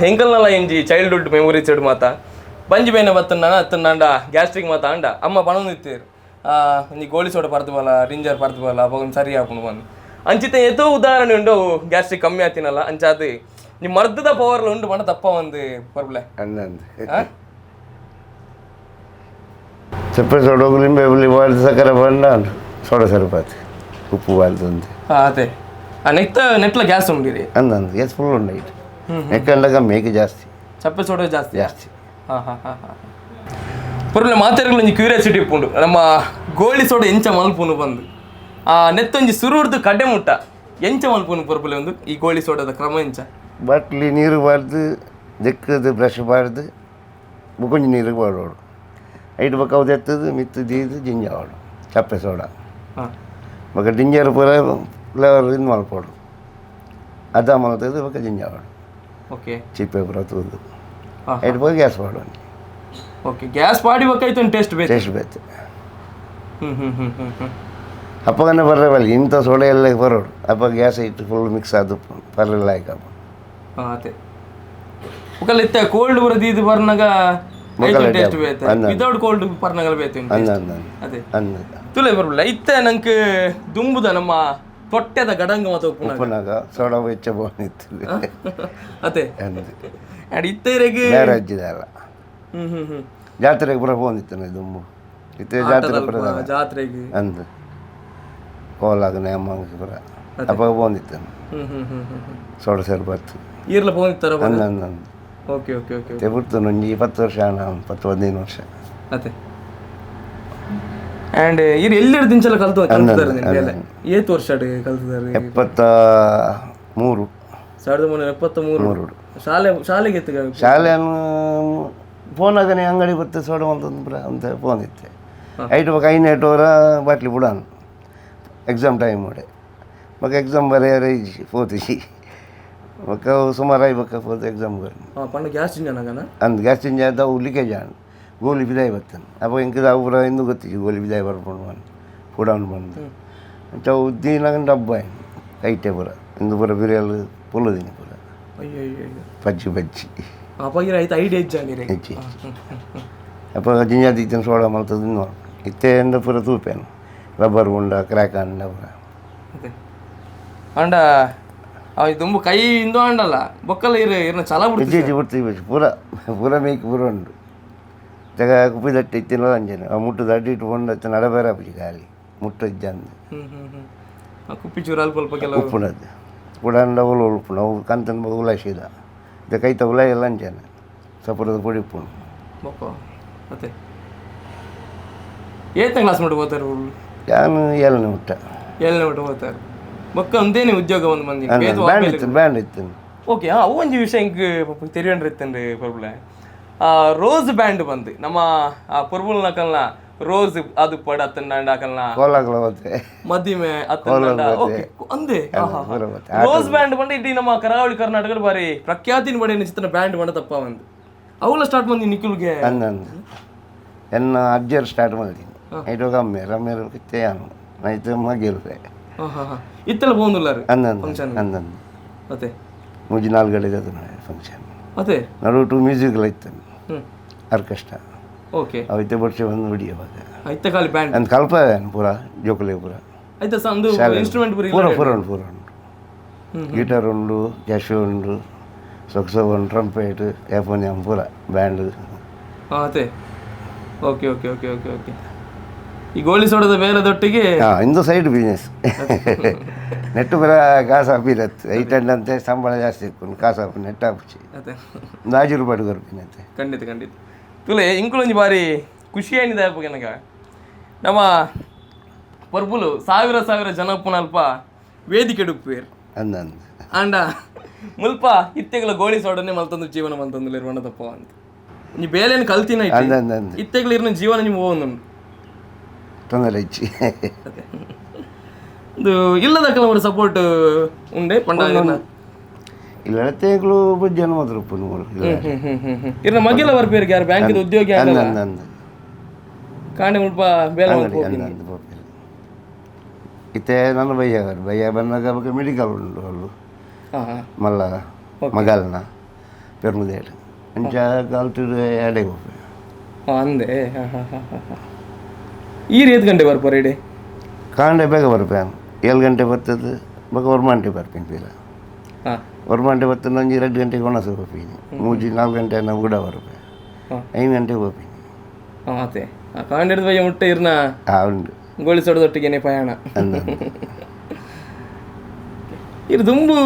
ಎಂಕಲ್ನಲ್ಲ ಎಂಜಿ ಚೈಲ್ಡ್ಹುಡ್ ಮೆಮೊರೀಸ್ ಇಡು ಮಾತ ಬಂಜಿ ಬೇನೆ ಬತ್ತಂಡ ಗ್ಯಾಸ್ಟ್ರಿಕ್ ಮಾತ ಅಂಡ ಅಮ್ಮ ಪಣೊಂದಿತ್ತೀರು ಈ ಗೋಳಿ ಸೋಡ ಪರ್ದು ಬಲ ರಿಂಜರ್ ಪರ್ದು ಬಲ ಅವಾಗ ಸರಿ ಹಾಕೊಂಡು ಬಂದು ಅಂಚಿತ ಎತ್ತೋ ಉದಾಹರಣೆ ಉಂಡು ಗ್ಯಾಸ್ಟ್ರಿಕ್ ಕಮ್ಮಿ ಆತಿನಲ್ಲ ಅಂಚಾದು ನಿಮ್ಮ ಮರ್ದದ ಪವರ್ಲ ಉಂಡು ಮಣ ತಪ್ಪ ಒಂದು ಪರ್ಬಲೆ ಸಪ್ಪೆ ಸೋಡ ಲಿಂಬೆ ಹುಳಿ ಬಾಳ್ದು ಸಕ್ಕರೆ ಬಂಡ ಸೋಡ ಸರಿಪಾತಿ ಉಪ್ಪು ಬಾಳ್ದು ಅದೇ ನೆಟ್ಲ ಗ್ಯಾಸ್ ಉಂಡಿರಿ ಅಂದಂದು ಗ್ಯಾಸ್ ಫುಲ್ ಉಂಡು ಐಟ್ ನೆಕ್ಕಂಡ ಕಮ್ಮಿ ಏಕೆ ಜಾಸ್ತಿ ಸಪ್ಪೆ ಸೋಡ ಜಾಸ್ತಿ ಪುರ್ಲೆ ಮಾತಾಡಲು ಒಂಜಿ ಕ್ಯೂರಿಯಾಸಿಟಿ ಇಪ್ಪುಂಡು ನಮ್ಮ ಗೋಳಿ ಸೋಡ ಎಂಚ ಮಲ್ಪುನು ಬಂದು ನೆತ್ತೊಂಜಿ ಸುರುಡ್ದು ಕಡ್ಡೆ ಮುಟ್ಟ ಎಂಚ ಮಲ್ಪುನು ಪುರ್ಪುಲೆ ಒಂದು ಈ ಗೋಳಿ ಸೋಡದ ಕ್ರಮ ಎಂಚ ಬಟ್ಲಿ ನೀರು ಬಾರ್ದು ದೆಕ್ಕದು ಬ್ರಷ್ ಬಾರ್ದು ಮುಕೊಂಜಿ ನೀರು ಬಾಡೋಡು ಐಟ್ ಬಕ್ಕ ಅವು ಎತ್ತದು ಮಿತ್ತು ದೀದು ಜಿಂಜಾವಡು ಚಪ್ಪೆ ಸೋಡ ಬಕ್ಕ ಡಿಂಜರ್ ಪೂರ ಫ್ಲೇವರ್ ಇದು ಮಲ್ಪೋಡು ಅದ ಮಲ್ತದು ಬಕ್ಕ ಜಿಂಜಾವಡು ಓಕೆ ಚಿಪ್ಪೆ ಪೂರ ತೂದು ಐಟ್ ಬಗ್ಗೆ ಗ್ಯಾಸ್ ಪಾಡು ಓಕೆ ಗ್ಯಾಸ್ ಪಾಡಿ ಬೇಕಾಯ್ತು ಟೇಸ್ಟ್ ಬೇಕು ಅಪ್ಪಗನೆ ಬರ್ರವಲ್ಲ ಇಂಥ ಸೋಡೆ ಎಲ್ಲ ಬರೋಡು ಅಪ್ಪ ಗ್ಯಾಸ್ ಇಟ್ಟು ಫುಲ್ ಮಿಕ್ಸ್ ಆದು ಪರ್ರೆಲ್ಲ ಆಯ್ಕಪ್ಪ ಅದೇ ಒಕ್ಕಲ್ ಇತ್ತ ಕೋಲ್ಡ್ ಬರದಿ ಇದು ಬರ್ನಾಗ ಟೇಸ್ಟ್ ಬೇತೆ ವಿದೌಟ್ ಕೋಲ್ಡ್ ಪರ್ನಾಗಲ್ ಬೇತೆ ಅದೇ ತುಲೆ ಬರ್ಬಲ್ಲ ಇತ್ತ ನಂಗೆ ದುಂಬುದ ನಮ್ಮ ತೊಟ್ಟೆದ ಗಡಂಗ ಮತ್ತು ಉಪ್ಪುನಾಗ ಸೋಡಾ ವೆಚ್ಚ ಬೋನಿತ್ತು ಅದೇ ಇತ್ತರೆಗೆ ಹಜ್ಜಿದಾರ ಜಾತ್ರೆಗೆ ಬರ ಬಂದಿತ್ತು ದುಂಬು ಇತ್ತೆ ಜಾತ್ರೆ ಜಾತ್ರೆಗೆ ಅಂದ ಕೋಲಾಗನೆ ಅಮ್ಮಂಗೆ ಪುರ ಅಪ್ಪ ಬಂದಿತ್ತು ಸೋಡ ಸೇರು ಬತ್ತು ಈರ್ಲ ಪೋನಿತ್ತಾರ ಅಂದ ಅಂದ ಅಂದ ಓಕೆ ಓಕೆ ಓಕೆ ತೆಬಿಡ್ತು ಒಂಜಿ 10 ವರ್ಷ 10-15 ವರ್ಷ ಅದೇ ಆ್ಯಂಡ್ ಇರು ಎಲ್ಲೆಡು ದಿಂಚಲ ಕಲ್ತಿದ್ದಾರೆ ನಿಮಗೆ ಏತು ವರ್ಷ ಕಲ್ತಿದ್ದಾರೆ 73 1973 ಶಾಲೆಗೆ ಎತ್ತ ಶಾಲೆಯನ್ನು ಫೋನಾಗನೆ ಅಂಗಡಿ ಬತ್ತೆ ಸೋಡ ಅಂತಂದ್ರೆ ಅಂತ ಫೋನ್ ಇತ್ತೆ ಐಟು ಬಕ್ಕ 5-8 ಬಾಟ್ಲಿ ಬಿಡಾನು ಎಕ್ಸಾಮ್ ಟೈಮ್ ಮಾಡಿ ಬಕ್ಕ ಎಕ್ಸಾಮ್ ಬರೆಯರೆ ಪೋತಿಸಿ ಬಕ್ಕ ಸುಮಾರು ಬಕ್ಕ ಪೋತು ಎಕ್ಸಾಮ್ ಪಂಡ ಗ್ಯಾಸ್ ಇಂಜನ್ ಅಂದ್ ಗ್ಯಾಸ್ ಇಂಜನ್ ಅವು ಲೀಕೇಜ್ ಆನ್ ಗೋಲಿ ಬಿದಾಯಿ ಬರ್ತೇನೆ ಅಪ್ಪ ಇಂಕದ ಅವ್ರ ಇಂದು ಗೊತ್ತಿತ್ತು ಗೋಲಿ ಬಿದಾಯಿ ಬರ್ಕೊಂಡು ಬಂದು ಪುಡಾನು ಬಂದು ಅಂತ ಉದ್ದಿನಾಗ ಡಬ್ಬ ಐಟೆ ಪುರ ಇಂದು ಪುರ ಬಿರಿಯಲ್ ಪೊಲುದಿನಿ ಪುರ ಬಜ್ಜಿ ಬಜ್ಜಿ ಹೆಚ್ಚಿ ಅಪ್ಪ ಜಿಂಜಾದಿತ್ತೇನು ಸೋಡ ಮಲ್ತದ್ದು ನೋಡಿ ಇತ್ತೆ ಎಂದ ಪುರ ತೂಪೇನು ರಬ್ಬರ್ ಉಂಡ ಕ್ರ್ಯಾಕ್ ಅಂಡ ಪುರ ಅಂಡ ತುಂಬ ಕೈ ಇಂದು ಅಂಡಲ್ಲ ಬೊಕ್ಕಲ್ಲ ಇರ್ನ ಚಲ ಬಿಡ್ತೀವಿ ಬಿಡ್ತೀವಿ ಪೂರ ಪೂರ ಮೇಯ್ಕೆ ಪೂರ ಉಂಡು ತೆಗ ಕುಪ್ಪಿ ದಟ್ಟಿ ಇತ್ತಿನ ಅಂಜನೆ ಆ ಮುಟ್ಟು ದಡ್ಡಿ ಇಟ್ಕೊಂಡು ನಡಬೇರ ಅಪ್ಪಿ ಗಾಲಿ ಮುಟ್ಟು ಇಜ್ಜಂದು ಕುಪ್ಪಿ ಚೂರು ಅಲ್ಪ ಅಲ್ಪ ಕೆಲವು ಉಪ್ಪುನದ್ದು ಪುಡಂಡ ಉಳು ಉಳುಪು ನಾವು ಕಂತನ ಉಲಾಸಿದ ಇದು ಕೈತ ಉಲ ಎಲ್ಲ ಅಂಜನೆ ಸಪುರದ ಪುಡಿ ಉಪ್ಪು ಬೊಕ್ಕ ಮತ್ತೆ ಏತನೇ ಕ್ಲಾಸ್ ಮಾಡಿ ಹೋಗ್ತಾರೆ ನಾನು 7ನೇ ಮುಟ್ಟ ಹೋಗ್ತಾರೆ ಬೊಕ್ಕ ಒಂದೇನೆ ಉದ್ಯೋಗ ಒಂದು ಮಂದಿ ಬ್ಯಾಂಡ್ ಇತ್ತು ಓಕೆ ಅವು ಒಂಜಿ ವಿಷಯ ಹಿಂಗೆ ತೆರಿಯಂಡ್ರೆ ಇತ್ತಂದ್ರೆ ಪರ್ಬುಲೆ ರೋಸ್ ಬ್ಯಾಂಡ್ ಬಂದು ನಮ್ಮ ಪರ್ಬುಲ್ ನಕಲ್ನ ರೋಸ್ ಅದು ಪಡ ಅತ್ತಂಡ ಅಕಲ್ನ ಮದಿಮೆ ಅತ್ತಂಡ ಓಕೆ ಅಂದೆ ರೋಸ್ ಬ್ಯಾಂಡ್ ಬಂದು ಇಡೀ ನಮ್ಮ ಕರಾವಳಿ ಕರ್ನಾಟಕದ ಬಾರಿ ಪ್ರಖ್ಯಾತಿನ ಬಡಿ ನಿಶ್ಚಿತ ಬ್ಯಾಂಡ್ ಬಂದ ತಪ್ಪ ಒಂದು ಅವಳ ಸ್ಟಾರ್ಟ್ ಬಂದಿ ನಿಖಿಲ್ಗೆ ಎನ್ನ ಅಜ್ಜರು ಸ್ಟಾರ್ಟ್ ಮಾಡಿದ್ದೀನಿ ಐಟು ಕಮ್ಮಿ ರಮ್ಯ ಕಿತ್ತೆಯಾನು ನೈತು ಮಗಿರುತ್ತೆ ಇತ್ತೆಲ್ಲ ಬಂದಿಲ್ಲ ಅಂದಂದು ಮತ್ತೆ 3-4 ಗಡಿಗೆ ಅದು ಫಂಕ್ಷನ್ ಮತ್ತೆ ನಡು 2 ಮ್ಯೂಸಿಕ್ಗಳು ಇತ್ತು ಆರ್ಕೆಸ್ಟ್ರಾ ಓಕೆ ಅವತ್ತೆ ಬಡ್ಸೆ ಬಂದು ಬಿಡಿಯವಾಗ ಐತೆ ಖಾಲಿ ಬ್ಯಾಂಡ್ ಅಂದ್ ಕಲ್ಪ ಪೂರ ಜೋಕುಲೆ ಪೂರ ಐತೆ ಸಂದು ಇನ್ಸ್ಟ್ರುಮೆಂಟ್ ಪೂರ ಉಂಟು ಗಿಟಾರ್ ಉಂಡು ಕ್ಯಾಶು ಉಂಡು ಸೊಕ್ಸೋನ್ ಟ್ರಂಪೇಟ್ ಏಫೋನಿಯಂ ಪೂರ ಬ್ಯಾಂಡ್ ಅದೇ okay okay okay okay okay ಈ ಗೋಲಿ ಸೋಡದ ಬೇರೆದೊಟ್ಟಿಗೆ ಇಂದು ಸೈಡ್ ಬಿಸ್ನೆಸ್ ನೆಟ್ಟು ಬರ ಕಾಸು ಹಾಪಿರತ್ತು 8 ಅಂತೆ ಸಂಬಳ ಜಾಸ್ತಿ ಇಟ್ಕೊಂಡು ಕಾಸು ಹಾಪಿ ನೆಟ್ಟು ಹಾಪಿಸಿ ಅದೇ ಒಂದು 5 ರೂಪಾಯಿ ಕೊರ್ಪಿನಂತೆ ಖಂಡಿತ ಖಂಡಿತ ತುಲೆ ಇಂಕುಲೊಂಜಿ ಬಾರಿ ಖುಷಿ ಏನಿದೆ ನನಗ ನಮ್ಮ ಪರ್ಬುಲು ಸಾವಿರ ಜನ ಪುನಲ್ಪ ವೇದಿಕೆ ಡುಪ್ಪೇರು ಅಂದಂದು ಅಂಡ ಮುಲ್ಪ ಇತ್ತೆಗಳ ಗೋಳಿ ಸೋಡನೆ ಮಲ್ತಂದು ಜೀವನ ಮಲ್ತಂದು ಇರ್ವಣ್ಣ ತಪ್ಪ ಅಂತ ನೀ ಬೇಲೇನು ಕಲ್ತಿನ ಇತ್ತೆಗಳ ಇರ್ನ ಜೀವನ ನಿಮ್ಗೆ ಹೋಗುಂದುಂಡು ತೊಂದರೆ ಹೆಚ್ಚಿ ಇದು ಇಲ್ಲದ ಕೆಲವರು ಸಪೋರ್ಟ್ ಉಂಡೆ ಪಂಡ ಇಲ್ಲ ತೇಗಳು ಜನ ಮಾತ್ರ ಇರ್ನ ಮಗಿಲ ಬರ್ಪೇರಿಗೆ ಯಾರು ಬ್ಯಾಂಕಿದ ಉದ್ಯೋಗಿ ಕಾಂಡೆ ಮುಲ್ಪ ಬೇಲೆ ಇತ್ತೆ ನನ್ನ ಭಯ್ಯ ಬಂದಾಗ ಮೆಡಿಕಲ್ ಉಂಟು ಅಲ್ಲು ಮಲ್ಲ ಮಗಲ್ನ ಪೆರ್ಮುದೇಡು ಅಂಚ ಕಾಲ್ತು ಎಡೆಗೆ ಹೋಗ್ಬೇಕು ಅಂದೆ ಈ ರೀತಿ ಗಂಟೆ ಬರ್ಪಾರ ಇಡೀ ಕಾಂಡೆ ಬೇಗ ಬರ್ಪೇನು 7 ಗಂಟೆ ಬರ್ತದೆ ಬಗ 1 ಗಂಟೆ ಬರ್ಪೇನು ಪೀಲ 1 ಗಂಟೆ ಬರ್ತದೆ ನಂಗೆ 2 ಗಂಟೆಗೆ ಒಣಸು ಹೋಗ್ತೀನಿ 3-4 ಗಂಟೆ ನಾವು ಕೂಡ ಬರ್ಪೆ 5 ಗಂಟೆಗೆ ಹೋಗ್ತೀನಿ ಅದೇ ಕಾಂಡೆ ಹಿಡಿದು ಬಯ್ಯ ಮುಟ್ಟೆ ಇರ್ನ ಉಂಟು ಗೋಳಿ ಸೊಡದೊಟ್ಟಿಗೆ ಪಯಣ ಇದು ತುಂಬು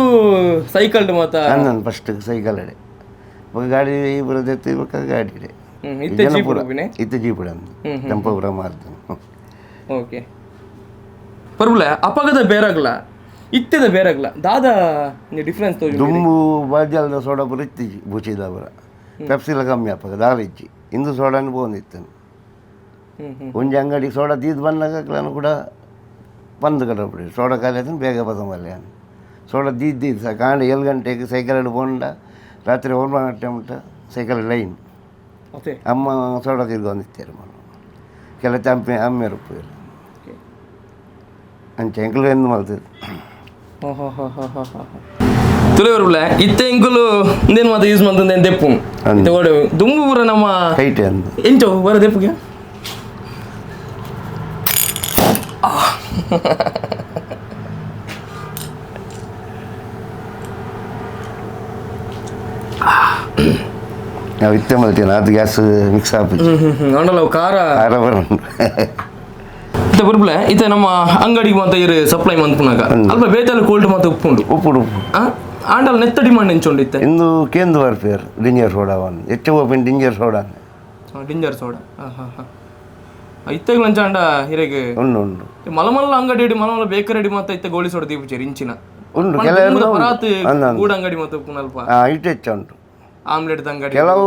ಸೈಕಲ್ ಮಾತ ನಾನು ಫಸ್ಟ್ ಸೈಕಲ್ ಅಡೆ ಗಾಡಿ ಬರೋದೆತ್ತು ಇವಾಗ ಗಾಡಿ ಇಡೆ ಇತ್ತೆ ಜೀಪುಡ ಟೆಂಪೋಪುರ ಮಾರ್ದು ಓಕೆ ಪರ್ಬುಲೆ ಅಪಗದ ಬೇರಾಗ್ಲ ಇತ್ತೆದ ಬೇರಾಗ್ಲ ದಾದ ಡಿಫ್ರೆನ್ಸ್ ತೋಜು ದುಂಬು ಬಾಜಾಲದ ಸೋಡಾ ಪುರ ಇತ್ತೀಜಿ ಬುಚಿದ ಪುರ ಪೆಪ್ಸಿಲ ಕಮ್ಮಿ ಅಪ್ಪಗ ದಾರ ಇಚ್ಚಿ ಇಂದು ಸೋಡಾನು ಬೋಂದಿತ್ತು ಒಂಜಿ ಅಂಗಡಿ ಸೋಡಾ ತೀದ್ ಬಂದಾಗ ಕೂಡ ಬಂದು ಕಟ್ಟಬಿಡಿ ಸೋಡಾ ಖಾಲಿ ಆಯ್ತು ಬೇಗ ಬದಮಲ್ಲ ಸೋಡಾ ದೀದ್ ಸಹ ಕಾಂಡೆ 7 ಗಂಟೆಗೆ ಸೈಕಲ್ ಹಿಡ್ದು ಬಂದ ರಾತ್ರಿ 9 ಗಂಟೆ ಮುಟ್ಟ ಸೈಕಲ್ ಲೈನ್ ಅಮ್ಮ ಸೋಡಾ ತಿರ್ಗೊಂದಿತ್ತಾರೆ ಕೆಲ ತಂಪೆ ಅಮ್ಮೆ ರೂಪಾಯಿ ಅಂಚೆ ಎಂಕಲು ಎಂದು ಮಾಡ್ತದೆ ತುಳಿಯವ್ರಲ್ಲ ಇತ್ತೆ ಎಂಕುಲು ಇಂದೇನು ಮಾತ್ರ ಯೂಸ್ ಮಾಡ್ತಂದೆ ದೆಪ್ಪು ದುಂಬು ಪೂರ ನಮ್ಮ ಹೈಟ್ ಅಂದು ಎಂಚೋ ಬರ ದೆಪ್ಪುಗೆ ನಾವು ಇತ್ತೆ ಮಾಡ್ತೀವಿ ಅದು ಗ್ಯಾಸ್ ಮಿಕ್ಸ್ ಹಾಕಿ ನೋಡಲ್ಲ ಖಾರ ಖಾರ ಬರೋಣ ಇತ್ತೆ ಬುರ್ಬುಲೆ ಇತ್ತೆ ನಮ್ಮ ಅಂಗಡಿಗೆ ಮಾತ ಇರು ಸಪ್ಲೈ ಮಂತ್ನಾಗ ಅಲ್ಪ ಬೇತಲ್ಲಿ ಕೋಲ್ಡ್ ಮಾತ ಉಪ್ಪುಂಡು ಉಪ್ಪು ಆಂಡಲ್ ನೆತ್ತ ಡಿಮಾಂಡ್ ಎಂಚುಂಡಿತ್ತೆ ಇಂದು ಕೇಂದು ಬರ್ಪೇರು ಡಿಂಜರ್ ಸೋಡಾ ಒಂದು ಹೆಚ್ಚು ಓಪನ್ ಡಿಂಜರ್ ಸೋಡಾ ಡಿಂಜರ್ ಸೋಡಾ ಇತ್ತೆಗ್ ಲಂಚ ಅಂಡ ಹಿರೆಗೆ ಉಂಡು ಉಂಡು ಮಲಮಲ್ಲ ಅಂಗಡಿ ಮಲಮಲ್ಲ ಬೇಕರಿ ಮಾತ ಇತ್ತೆ ಗೋಳಿ ಸೋಡಾ ದೀಪಚೇರಿ ಇಂಚಿನ ಉಂಡು ಕೆಲವರು ಪರಾತ್ ಗೂಡ ಅಂಗಡಿ ಮಾತ ಉಪ್ಪು ಅಲ್ಪ ಇಟ್ಟು ಹೆಚ್ಚು ಉಂಟು ಆಮ್ಲೆಟ್ ಅಂಗಡಿ ಕೆಲವು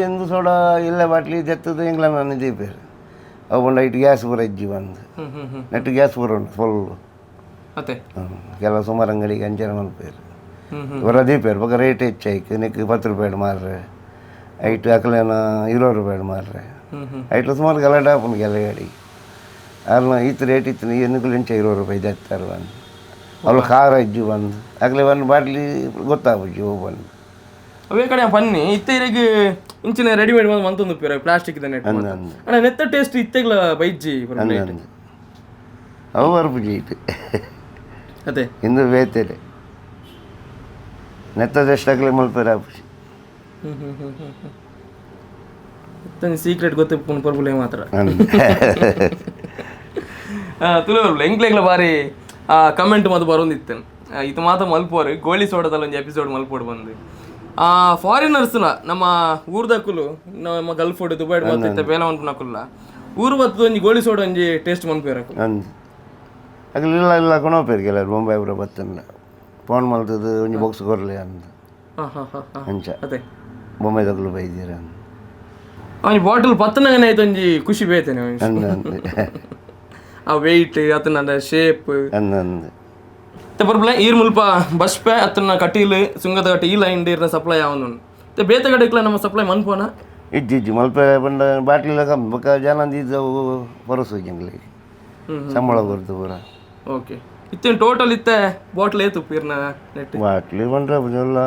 ಇಂದು ಸೋಡಾ ಇಲ್ಲ ಬಾಟ್ಲಿ ತೆತ್ತದು ಎಂಗ್ಲ ನಾನು ದೀಪೇರು ಅವು ಇಟ್ಟು ಗ್ಯಾಸ್ ಪೂರ ಇಜ್ಜಿ ಬಂದು ನೆಟ್ಟು ಗ್ಯಾಸ್ ಪೂರ ಉಂಟು ಫುಲ್ ಮತ್ತೆ ಕೆಲವು ಸುಮಾರು ಅಂಗಡಿಗೆ ಅಂಚನೆ ಮಲ್ಪೇರು ಇವರ ದೀಪೇರು ಬೊಕ್ಕ ರೇಟ್ ಹೆಚ್ಚಾಯ್ತು ನೆಕ್ 10 ರೂಪಾಯಿ ಮಾರ್ರೆ ಐಟು ಅಕಲೇನ 20 ರೂಪಾಯಿ ಮಾರ್ರೆ ಐಟ್ಲು ಸುಮಾರು ಗಲಾಟೆ ಹಾಕೊಂಡು ಕೆಲ ಗಾಡಿ ಅಲ್ಲ ಇತ್ತು ರೇಟ್ ಇತ್ತು ಎನ್ನುಗಳು ಇಂಚ 20 ರೂಪಾಯಿ ಜಾಸ್ತಿ ಬಂದು ಅವಳು ಖಾರ ಇಜ್ಜು ಬಂದು ಆಗಲೇ ಒಂದು ಬಾಟ್ಲಿ ಗೊತ್ತಾಗ್ಬಿಟ್ಟು ಹೋಗಿ ಬಂದು ಅವೇ ಕಡೆ ಬನ್ನಿ ಇತ್ತೆಗೆ ಇಂಚಿನ ರೆಡಿಮೇಡ್ ಬಂದು ಮಂತೊಂದು ಪ್ಲಾಸ್ಟಿಕ್ ನೆಟ್ ಅಣ್ಣ ನೆತ್ತ ಟೇಸ್ಟ್ ಇತ್ತೆಗ್ಲ ಬೈಜ್ಜಿ ಅವು ಬರ್ಪುಜಿ ಇಟ್ಟು ಅದೇ ಇಂದು ಬೇತೇನೆ ನೆತ್ತದಷ್ಟಾಗಲೇ ಮಲ್ಪೇರ ಆಪುಜಿ ಸೀಕ್ರೆಟ್ ಗೊತ್ತಿಪ್ಪು ಪರ್ಬುಲೆ ಮಾತ್ರ ತುಳು ಎಂಕ್ಲೆಗ್ಲ ಬಾರಿ ಕಮೆಂಟ್ ಮಾತು ಬರೋಂದಿತ್ತೇನೆ ಇದು ಮಾತ್ರ ಮಲ್ಪೋರು ಗೋಳಿ ಸೋಡದಲ್ಲಿ ಒಂದು ಎಪಿಸೋಡ್ ಮಲ್ಪೋಡು ಬಂದು ಫಾರಿನರ್ಸ್ನ ನಮ್ಮ ಊರ್ದಕ್ಕುಲು ನಮ್ಮ ಗಲ್ಫ್ ದುಬೈ ಮತ್ತೆ ಬೇಲ ಅನ್ಪುನಕುಲ್ಲ ಊರು ಬತ್ತು ಒಂಜಿ ಗೋಳಿ ಸೋಡ ಒಂಜಿ ಟೇಸ್ಟ್ ಮನ್ಪೇರಕು ಆಗಲಿ ಇಲ್ಲ ಇಲ್ಲ ಕೊಣೋಪೇರು ಕೆಲವರು ಮುಂಬೈ ಊರ ಬತ್ತಲ್ಲ ಫೋನ್ ಮಾಡ್ತದ್ದು ಒಂಜಿ ಬಾಕ್ಸ್ ಕೊರಲಿ ಅಂದ ಅಂಚ ಅದೇ ಬೊಂಬೈ ತಗಲು ಬೈದೀರ ಅವನಿ ಬಾಟಲ್ ಪತ್ತನಗನೆ ಆಯ್ತು ಒಂಜಿ ಖುಷಿ ಬೇತೇನೆ ಆ ವೆಯ್ಟ್ ಅತನ ಶೇಪ್ ಅಂದಂದು ಬರ್ಬಲ ಈರ್ ಮುಲ್ಪ ಬಸ್ ಪೇ ಅತನ ಕಟೀಲು ಸುಂಗದ ಕಟ್ಟಿ ಈ ಲೈನ್ ಇರ್ನ ಸಪ್ಲೈ ಯಾವನು ಬೇತ ಕಡೆಕ್ಲ ನಮ್ಮ ಸಪ್ಲೈ ಮನ್ಪೋನ ಇಜ್ಜಿ ಮಲ್ಪ ಬಂದ ಬಾಟ್ಲಿಲ್ಲ ಕಮ್ಮಿ ಬೊಕ್ಕ ಜನ ಇದ್ದವು ಬರೋಸು ಜಂಗ್ಲಿಗೆ ಸಂಬಳ ಕೊಡ್ತು ಪೂರ ಓಕೆ ಇತ್ತೇನು ಟೋಟಲ್ ಇತ್ತೆ ಬಾಟ್ಲ್ ಏತು ಪೀರ್ನ ನೆಟ್ ಬಾಟ್ಲಿ ಬಂದ್ರೆ ಎಲ್ಲ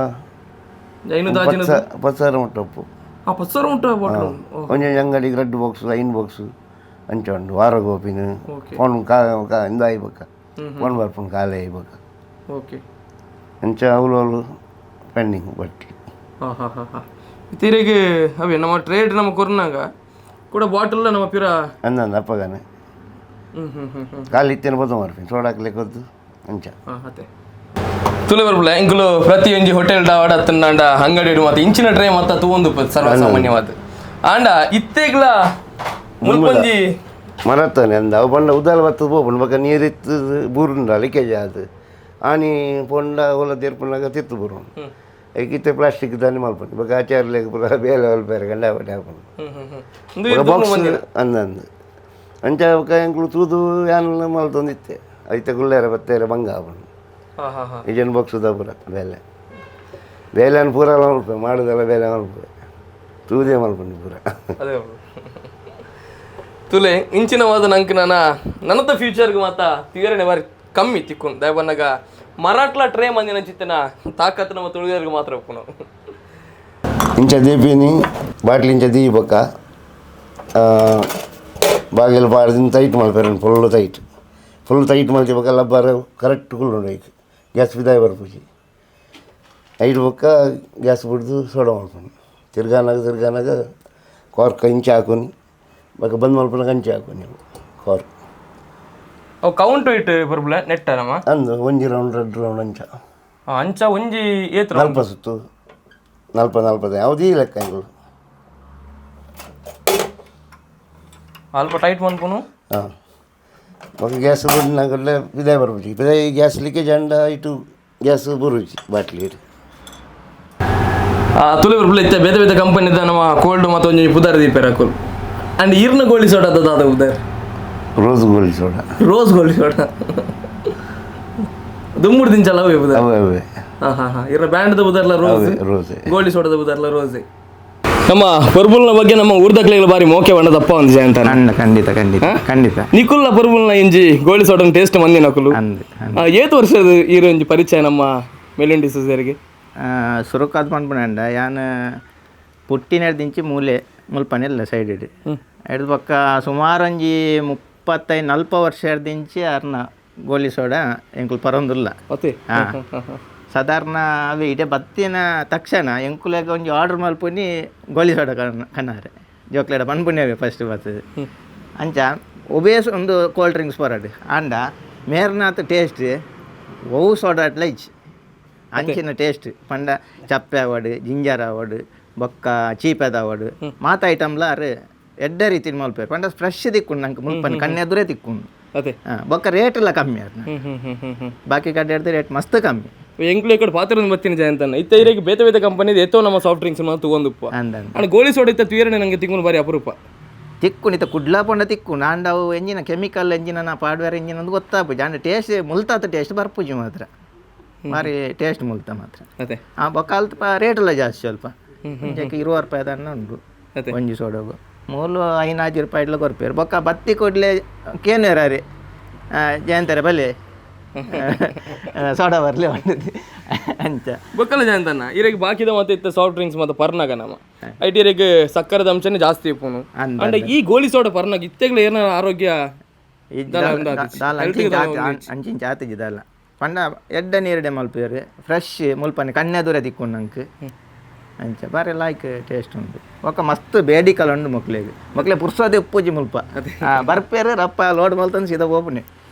10,000 ಮುಟ್ಟಪ್ಪು 10,000 ಉಂಟು ಬಾಟ್ಲ್ ಒಂಜೊಂದು ಅಂಗಡಿಗೆ ರೆಡ್ ಬಾಕ್ಸ್ ಲೈನ್ ಬಾಕ್ಸ್ ಅಂಚ ಉಂಡು ವಾರ ಗೋಪಿನ ಫೋನ್ ಇಂದ ಆಯ್ಬೇಕ ಫೋನ್ ಬರ್ಪುಂಡು ಖಾಲಿ ಆಯ್ಬೇಕ ಓಕೆ ಅಂಚ ಅವಳು ಪೆಂಡಿಂಗ್ ಬಟ್ಲಿ ತಿರುಗಿ ಅವೇ ನಮ್ಮ ಟ್ರೇಡ್ ನಮ್ಮ ಕೊರ್ನಾಗ ಕೂಡ ಬಾಟಲ್ ನಮ್ಮ ಪಿರ ಅಂದಂದು ಅಪ್ಪಗಾನೆ ಖಾಲಿ ಇತ್ತೇನೆ ಬದ ಮಾರ್ಪಿ ಸೋಡಾಕ್ಲಿಕ್ಕೆ ಅಂಚ ಅದೇ ತುಳು ಬರ್ಬಲ್ಲ ಇಂಕುಲು ಪ್ರತಿ ಒಂಜಿ ಹೋಟೆಲ್ ಡಾವಾಡ ಅತ್ತಂಡ ಅಂಗಡಿ ಮತ್ತೆ ಇಂಚಿನ ಟ್ರೇ ಮತ್ತ ತೂಂದು ಸರ್ವಸಾಮಾನ್ಯವಾದ ಆಂಡ ಇತ್ತೇಗ್ಲ ಮುಲ್ಪೊಂಜಿ ಮರತ್ತಾನೆ ಅಂದ ಅವು ಬಂಡ ಉದಾಲ ಬತ್ತದ ಪೋಪುಂಡು ಬೊಕ್ಕ ನೀರಿತ್ತು ಬೂರುಂಡ ಲೀಕೇಜ್ ಆದು ಆನಿ ಪೊಂಡ ಹೊಲ ತೀರ್ಪುನಾಗ ತಿತ್ತು ಬರು ಐಕಿತ್ತೆ ಪ್ಲಾಸ್ಟಿಕ್ ದಾನಿ ಮಲ್ಪುಂಡು ಬೊಕ್ಕ ಆಚಾರ್ಲೆಗ್ ಪೂರ ಬೇಲೆ ಹೊಲ್ಪೇರೆ ಗಂಡ ಬಟ್ಟೆ ಹಾಕೊಂಡು ಬಾಕ್ಸ್ ಅಂದಂದು ಅಂಚ ಬೊಕ್ಕ ಎಂಕ್ಲು ತೂದು ಯಾನೆಲ್ಲ ಮಲ್ತೊಂದಿತ್ತೆ ಐತೆ ಗುಳ್ಳೇರ ಬತ್ತೇರೆ ಭಂಗ ಆಪುಂಡು ಈಜನ್ ಬಾಕ್ಸುದ ಪೂರ ಬೇಲೆನ ಪೂರ ಮಲ್ಪೆ ಮಾಡುದೆಲ್ಲ ಬೇಲೆ ಮಲ್ಪೆ ತೂದೇ ಮಲ್ಪುಂಡು ಪೂರ ತುಲೆ ಇಂಚಿನವಾದ ನಂಗೆ ನನ್ನದ ಫ್ಯೂಚರ್ಗೆ ಮಾತ ತೀರನೆ ಬಾರಿ ಕಮ್ಮಿ ತಿಕ್ಕೊಂಡು ದಯಬನ್ನಾಗ ಮರಾಠ್ಲ ಟ್ರೇ ಮಂದಿನ ಚಿತ್ತನ ತಾಕತ್ತು ನಮ್ಮ ತುಳಿಯೋರಿಗೆ ಮಾತ್ರ ಒಪ್ಪು ಇಂಚ ದೀಪಿನಿ ಬಾಟ್ಲಿ ಇಂಚ ದೀ ಬೊಕ್ಕ ಬಾಗಿಲು ಬಾಡ್ದಿಂದ ಟೈಟ್ ಮಲ್ಪೇರ ಫುಲ್ ಟೈಟ್ ಮಲ್ತಿಬೇಕ ಲಬ್ಬಾರ ಕರೆಕ್ಟ್ ಕುಳ್ಳು ಐತಿ ಗ್ಯಾಸ್ ಬಿದಾಯ ಬರ್ಪೂಜಿ ಐಟ್ ಬೊಕ್ಕ ಗ್ಯಾಸ್ ಬಿಡ್ದು ಸೋಡ ಮಾಡ್ಕೊಂಡು ತಿರ್ಗಾನಾಗ ಕಾರ್ಕ್ ಇಂಚ ಹಾಕೊನಿ ಬೊಕ್ಕ ಬಂದ್ ಮಲ್ಪನ ಕಂಚಿ ಹಾಕೊನಿ ಕಾರ್ಕ್ ಅವು ಕೌಂಟ್ ಇಟ್ಟು ಬರ್ಬಲ ನೆಟ್ಟ ನಮ್ಮ ಅಂದು ಒಂಜಿ ರೌಂಡ್ 2 ರೌಂಡ್ ಅಂಚ ಅಂಚ ಒಂಜಿ ಏತ್ 40 ಸುತ್ತು 40 ಯಾವ್ದು ಈ ಲೆಕ್ಕ ಇವು ಅಲ್ಪ ಟೈಟ್ ಮನ್ಪುನು ಹಾಂ ಬೊಕ್ಕ ಗ್ಯಾಸ್ ಬಿಡ್ನಾಗಲ್ಲೇ ಬಿದಾಯ ಬರ್ಬುಜಿ ಬಿದಾಯ ಗ್ಯಾಸ್ ಲೀಕೇಜ್ ಅಂಡ ಇಟ್ಟು ಗ್ಯಾಸ್ ಬರುಜಿ ಬಾಟ್ಲಿ ತುಳು ಬರ್ಬಲ ಇತ್ತೆ ಬೇತೆ ಬೇತೆ ಕಂಪನಿದ ನಮ್ಮ ಕೋಲ್ಡ್ ಮತ್ತು ಒಂಜಿ ಪುದಾರ್ ದೀಪೇರ ಹಾಕೋಲ್ ಅಂಡ್ ಈರ್ನ ಗೋಳಿ ಸೋಡ ಅದ ಉದಾರ್ ರೋಸ್ ಗೋಳಿ ಸೋಡಾ ಗೋಳಿ ಸೋಡಾ ದುಮ್ಮುಡು ದಿಂಚಲ್ಲ ಅವೇ ಬುದಾರ್ ಅವೇ ಇರ ಬ್ಯಾಂಡ್ದ ಬುದಾರ್ಲ ರೋಸ್ ಗೋಳಿ ಸೋಡದ ಬುದಾರ್ಲ ರೋಸೆ ನಮ್ಮ ಪರ್ಬುಲ್ನ ಬಗ್ಗೆ ನಮ್ಮ ಊರ್ದಕ್ಲೆಗಳ ಬಾರಿ ಮೋಕೆ ಬಣ್ಣದಪ್ಪ ಒಂದು ಅಂತ ಖಂಡಿತ ನಿಕುಲ್ನ ಪರ್ಬುಲ್ನ ಇಂಜಿ ಗೋಳಿ ಸೋಡನ್ ಟೇಸ್ಟ್ ಮಂದಿ ನಕುಲು ಏತ್ ವರ್ಷದ ಈರು ಒಂಜಿ ಪರಿಚಯ ನಮ್ಮ ಮೆಲುಂಡಿ ಸುಸೇರಿಗೆ ಸುರುಕಾದ ಪಂಪುಂಡ ಯಾನ್ ಪುಟ್ಟಿನಡ್ದಿಂಚಿ ಮೂಲೆ ಮುಲ್ಪನೆಲ್ಲ ಸೈಡ್ ಹಿಡ್ದು ಪಕ್ಕ ಸುಮಾರು ಒಂಜಿ 35-40 ವರ್ಷ ದಿಂಚಿ ಅರ್ನ ಗೋಲಿ ಸೋಡ ಎಂಕುಲು ಪರೊಂದುಲ್ಲ ಸಾಧಾರಣ ಅವು ಇಡೆ ಬತ್ತಿನ ತಕ್ಷಣ ಎಂಕುಲೆಗ ಒಂಜಿ ಆರ್ಡ್ರ್ ಮಲ್ಪುನಿ ಗೋಲಿ ಸೋಡ ಕಣ್ಣಾರೆ ಜೋಕ್ಲೆಡ ಪನ್ಪುಣ್ಯವೇ ಫಸ್ಟ್ ಬರ್ತದೆ ಅಂಚ ಒಬೇಸ್ ಒಂದು ಕೋಲ್ಡ್ ಡ್ರಿಂಕ್ಸ್ ಪೊರಡು ಆಂಡ ಮೇರ್ನಾತ್ ಟೇಸ್ಟ್ ಒವು ಸೋಡ ಲೈಚ್ ಅಂಚಿನ ಟೇಸ್ಟ್ ಪಂಡ ಚಪ್ಪೆ ಆವಡು ಜಿಂಜರ್ ಆವಡು ಬೊಕ್ಕ ಚೀಪೆದ ಆವಡು ಮಾತ ಐಟಮ್ಲ ಅರೆ ಎಡ್ಡೆ ರೀತಿ ಮಲ್ಪೇರು ಪಂಡ ಫ್ರೆಶ್ ತಿಕ್ಕೊಂಡು ನಂಗೆ ಮುಲ್ಪನ್ ಕಣ್ಣೆದುರೇ ತಿಕ್ಕೊಂಡು ಅದೇ ಬೊಕ್ಕ ರೇಟ್ ಎಲ್ಲ ಕಮ್ಮಿ ಅದು ಬಾಕಿ ಕಡೆ ಹಿಡ್ದು ರೇಟ್ ಮಸ್ತ್ ಕಮ್ಮಿ ಎಂಕ್ಲು ఇక్కడ ಪಾತ್ರ ಬತ್ತಿನ ಜಯಂತನ ಇತ್ತ ಇರೆಗೆ ಬೇತೆ ಬೇತೆ ಕಂಪನಿ ಎತ್ತೋ ನಮ್ಮ ಸಾಫ್ಟ್ ಡ್ರಿಂಕ್ಸ್ ಮಾತು ತಗೊಂಡುಪ್ಪ ಅಂಡ್ ಗೋಲಿ ಸೋಡ ಇತ್ತ ತುಯರನೆ ನಂಗೆ ತಿಕ್ಕೊಂಡು ಬಾರಿ ಅಪರೂಪ ತಿಕ್ಕು ಇತ್ತ ಕುಡ್ಲ ಪೊಂಡ ತಿಕ್ಕು ನಾಂಡವು ಎಂಜಿನ ಕೆಮಿಕಲ್ ಎಂಜಿನ ಹಾರ್ಡ್ವೇರ್ ಎಂಜಿನ್ ಒಂದು ಗೊತ್ತಾಪುಜಿ ಅಂದ್ರೆ ಟೇಸ್ಟ್ ಮುಲ್ತಾತ ಟೇಸ್ಟ್ ಬರ್ಪುಜಿ ಮಾತ್ರ ಮಾರಿ ಟೇಸ್ಟ್ ಮುಲ್ತ ಮಾತ್ರ ಅದೇ ಆ ಬೊಕ್ಕ ಅಲ್ಪ ರೇಟ್ ಎಲ್ಲ ಜಾಸ್ತಿ ಸ್ವಲ್ಪ 20 ರೂಪಾಯಿ ಅದನ್ನ ಉಂಟು ಒಂಜಿ ಸೋಡಗು ಮೂಲು 5 ರೂಪಾಯಿ ಕೊರ್ಪೇರು ಬೊಕ್ಕ ಬತ್ತಿ ಕೊಡ್ಲೆ ಕೇನೇರಾರಿ ಜಯಂತಾರೆ ಬಲೆ ಸೋಡಾ ಬರಲಿ ಹೊಂದಿದ್ದೆ ಅಂಚ ಬೊಕ್ಕಲ್ಲ ಜಯಂತನ ಇರೆಗೆ ಬಾಕಿದ ಮತ್ತೆ ಇತ್ತ ಸಾಫ್ಟ್ ಡ್ರಿಂಕ್ಸ್ ಮತ್ತೆ ಪರ್ನಾಗ ನಮ್ಮ ಐಟಿ ಇರೆಗೆ ಸಕ್ಕರದ ಅಂಶನೇ ಜಾಸ್ತಿ ಇಪ್ಪುನು ಅಂಡ್ ಈ ಗೋಲಿ ಸೋಡ ಪರ್ನಾಗ ಇತ್ತೆಗ್ಲ ಏನ ಆರೋಗ್ಯ ಅಂಚಿನ ಜಾತಿಜಿದಲ್ಲ ಪಂಡ ಎಡ್ಡ ನೀರಡೆ ಮಲ್ಪೇರು ಫ್ರೆಶ್ ಮುಲ್ಪನೆ ಕನ್ಯಾ ದೂರ ತಿಕ್ಕೊಂಡು ನಂಗೆ ಅಂಚ ಬಾರಿ ಲಾಯ್ಕ್ ಟೇಸ್ಟ್ ಉಂಟು ಒಕ್ಕ ಮಸ್ತ್ ಬೇಡಿಕಲ್ ಉಂಡು ಮಕ್ಳಿಗೆ ಪುರ್ಸೋದೆ ಉಪ್ಪುಜಿ ಮುಲ್ಪ ಬರ್ಪೇರು ರಪ್ಪ ಲೋಡ್ ಮಲ್ತಂದು ಸೀದಾ ಓಪನೆ